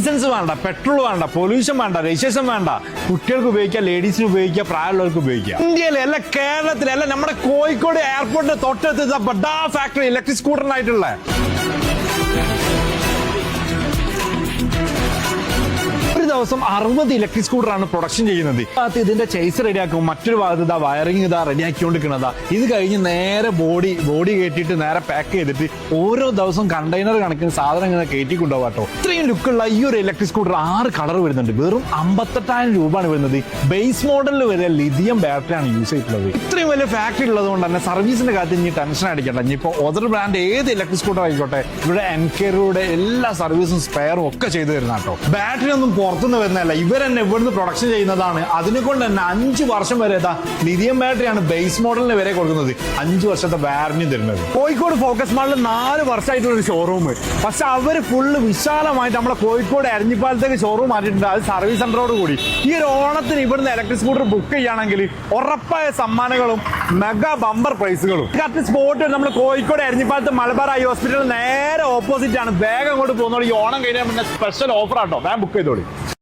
Licence വേണ്ട, petrol വേണ്ട, pollution വേണ്ട, രജിസ്ട്രേഷൻ വേണ്ട. കുട്ടികൾക്ക് ഉപയോഗിക്കാം, ലേഡീസിന് ഉപയോഗിക്കാം, പ്രായമുള്ളവർക്ക് ഉപയോഗിക്കാം. ഇന്ത്യയിലെ അല്ല, കേരളത്തിലെ അല്ല, നമ്മുടെ കോഴിക്കോട് എയർപോർട്ടിന്റെ തൊട്ടടുത്ത് ബഡാ ഫാക്ടറി ഇലക്ട്രിക് സ്കൂട്ടറിനായിട്ടുള്ള ഒരു ദിവസം 60 ഇലക്ട്രിക് സ്കൂട്ടറാണ് പ്രൊഡക്ഷൻ ചെയ്യുന്നത്. ഭാഗത്ത് ഇതിന്റെ ചേസ് റെഡിയാക്കും, മറ്റൊരു ഭാഗത്ത് ഇതാ വയറിംഗ് ഇതാ റെഡിയാക്കിക്കൊണ്ടിരിക്കുന്നതാ. ഇത് കഴിഞ്ഞ് നേരെ ബോഡി കയറ്റിയിട്ട് നേരെ പാക്ക് ചെയ്തിട്ട് ഓരോ ദിവസം കണ്ടെയ്നർ കണക്കിന് സാധനം ഇങ്ങനെ കയറ്റി കൊണ്ടുപോകാം കേട്ടോ. ഇത്രയും ലുക്കുള്ള ഈ ഒരു ഇലക്ട്രിക് സ്കൂട്ടർ 6 കളർ വരുന്നുണ്ട്. വെറും 58,000 രൂപയാണ് വരുന്നത്. ബേസ് മോഡലിൽ വരെ ലിഥിയം ബാറ്ററിയാണ് യൂസ് ചെയ്തിട്ടുള്ളത്. ഇത്രയും വലിയ ഫാക്ടറി ഉള്ളത് കൊണ്ട് തന്നെ സർവീസിന്റെ കാര്യത്തിൽ ഇനി ടെൻഷൻ അടിക്കണ്ട. ഇനിയിപ്പോൾ അതർ ബ്രാൻഡ് ഏത് ഇലക്ട്രിക് സ്കൂട്ടർ ആയിക്കോട്ടെ, ഇവിടെ എൻകെയറിലൂടെ എല്ലാ സർവീസും സ്പെയറും ഒക്കെ ചെയ്തു തരുന്ന കേട്ടോ. ബാറ്ററി ഒന്നും പുറത്തുനിന്ന് വരുന്നതല്ല, ഇവർ തന്നെ ഇവിടുന്ന് പ്രൊഡക്ഷൻ ചെയ്യുന്നതാണ്. അതിനെ കൊണ്ട് തന്നെ 5 വർഷം വരെ ലിഥിയം ബാറ്ററിയാണ് ബേസ് മോഡലിന് വരെ കൊടുക്കുന്നത്. 5 വർഷത്തെ വാറന്റി തരുന്നത്. കോഴിക്കോട് ഫോക്കസ് മാളിൽ 4 വർഷമായിട്ടുള്ള ഒരു ഷോറൂം. പക്ഷെ അവര് ഫുള്ള് വിശാലമായിട്ട് നമ്മളെ കോഴിക്കോട് എരഞ്ഞിപ്പാലത്തേക്ക് ഷോറൂം മാറ്റിയിട്ടുണ്ട്. അത് സർവീസ് സെന്ററോട് കൂടി. ഈ ഒരു ഓണത്തിന് ഇവിടുന്ന് ഇലക്ട്രിക് സ്കൂട്ടർ ബുക്ക് ചെയ്യുകയാണെങ്കിൽ ഉറപ്പായ സമ്മാനങ്ങളും മെഗാ ബമ്പർ പ്രൈസുകളും. കറക്റ്റ് സ്പോട്ട് നമ്മൾ കോഴിക്കോട് എരഞ്ഞിപ്പാലത്ത് മലബാർ ഐ ഹോസ്പിറ്റൽ നേരെ ഓപ്പോസിറ്റ് ആണ്. വേഗം അങ്ങോട്ട് പോകുന്നോളൂ. ഈ ഓണം കഴിഞ്ഞാൽ പിന്നെ സ്പെഷ്യൽ ഓഫർ ആട്ടോ. വേഗം ബുക്ക് ചെയ്തോളി.